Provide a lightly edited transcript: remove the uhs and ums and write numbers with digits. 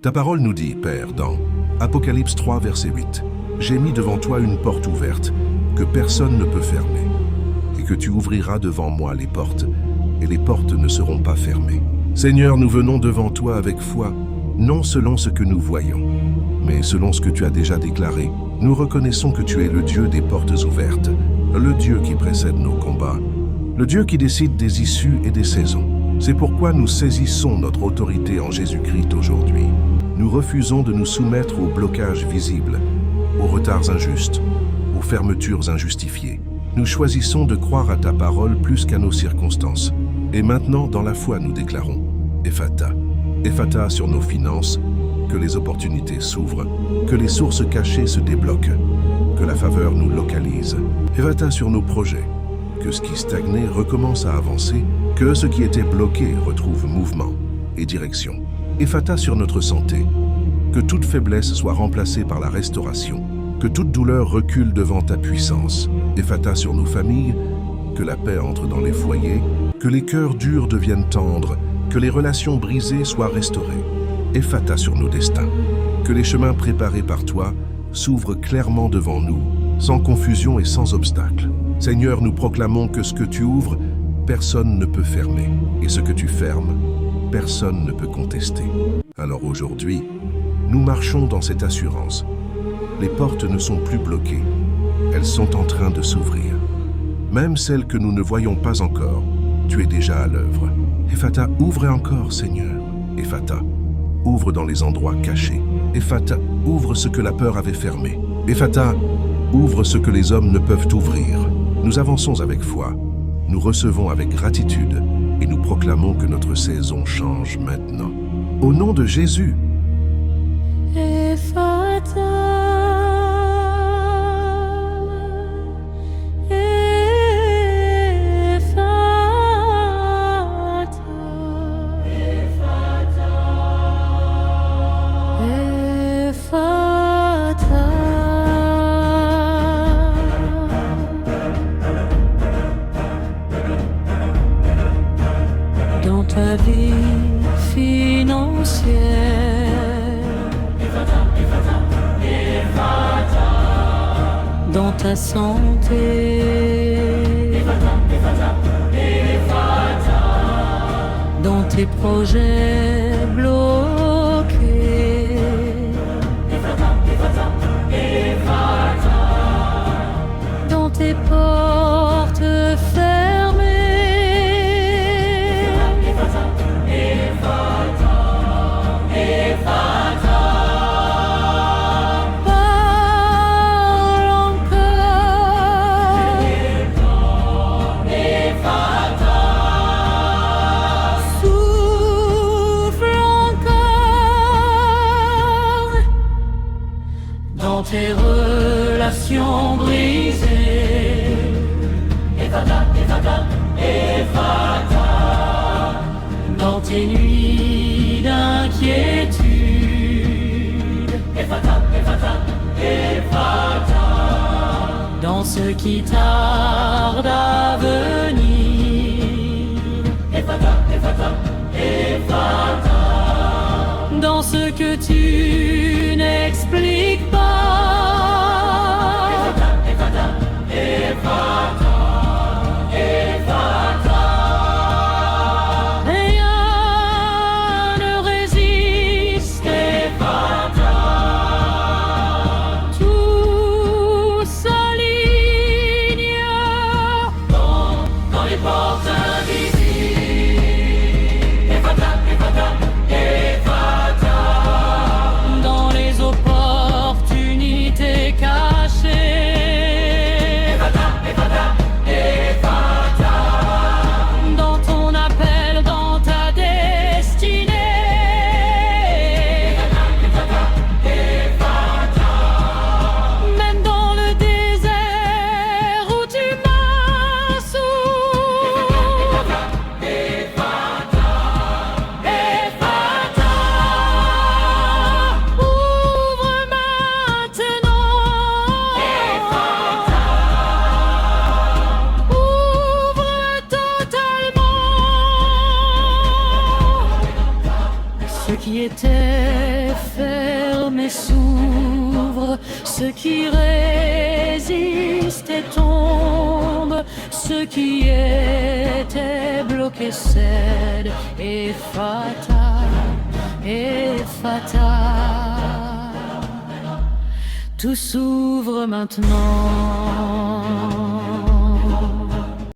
Ta parole nous dit, Père, dans Apocalypse 3, verset 8, « J'ai mis devant toi une porte ouverte, que personne ne peut fermer, et que tu ouvriras devant moi les portes, et les portes ne seront pas fermées. » Seigneur, nous venons devant toi avec foi, non selon ce que nous voyons, mais selon ce que tu as déjà déclaré. Nous reconnaissons que tu es le Dieu des portes ouvertes, le Dieu qui précède nos combats, le Dieu qui décide des issues et des saisons. C'est pourquoi nous saisissons notre autorité en Jésus-Christ aujourd'hui. Nous refusons de nous soumettre aux blocages visibles, aux retards injustes, aux fermetures injustifiées. Nous choisissons de croire à ta parole plus qu'à nos circonstances. Et maintenant, dans la foi, nous déclarons Ephata. Ephata sur nos finances, que les opportunités s'ouvrent, que les sources cachées se débloquent, que la faveur nous localise. Ephata sur nos projets, que ce qui stagnait recommence à avancer, que ce qui était bloqué retrouve mouvement et direction. Ephata sur notre santé, que toute faiblesse soit remplacée par la restauration, que toute douleur recule devant ta puissance. Ephata sur nos familles, que la paix entre dans les foyers, que les cœurs durs deviennent tendres, que les relations brisées soient restaurées. Ephata sur nos destins, que les chemins préparés par toi s'ouvrent clairement devant nous, sans confusion et sans obstacle. Seigneur, nous proclamons que ce que tu ouvres, personne ne peut fermer, et ce que tu fermes, personne ne peut contester. Alors aujourd'hui, nous marchons dans cette assurance. Les portes ne sont plus bloquées, elles sont en train de s'ouvrir. Même celles que nous ne voyons pas encore, tu es déjà à l'œuvre. Ephata, ouvre encore, Seigneur. Ephata, ouvre dans les endroits cachés. Ephata, ouvre ce que la peur avait fermé. Ephata, ouvre ce que les hommes ne peuvent ouvrir. Nous avançons avec foi, nous recevons avec gratitude et nous proclamons que notre saison change maintenant. Au nom de Jésus. Dans ta vie financière, dans ta santé, dans tes projets bloqués, dans tes portes fermées. Dans tes relations brisées, Ephata, Ephata, Ephata. Dans tes nuits d'inquiétude, Ephata, Ephata, Ephata. Dans ce qui tarde à venir, Ephata, Ephata, Ephata. Dans ce que tu n'expliques pas, Ephata, Ephata, Ephata, Ephata. Rien ne résiste, Ephata. Tout s'aligne dans les portes invisibles, Ephata, Ephata, Ephata. Dans les opportunités ferme et s'ouvre, ce qui résiste et tombe, ce qui était bloqué cède, et fatal, et fatal. Tout s'ouvre maintenant.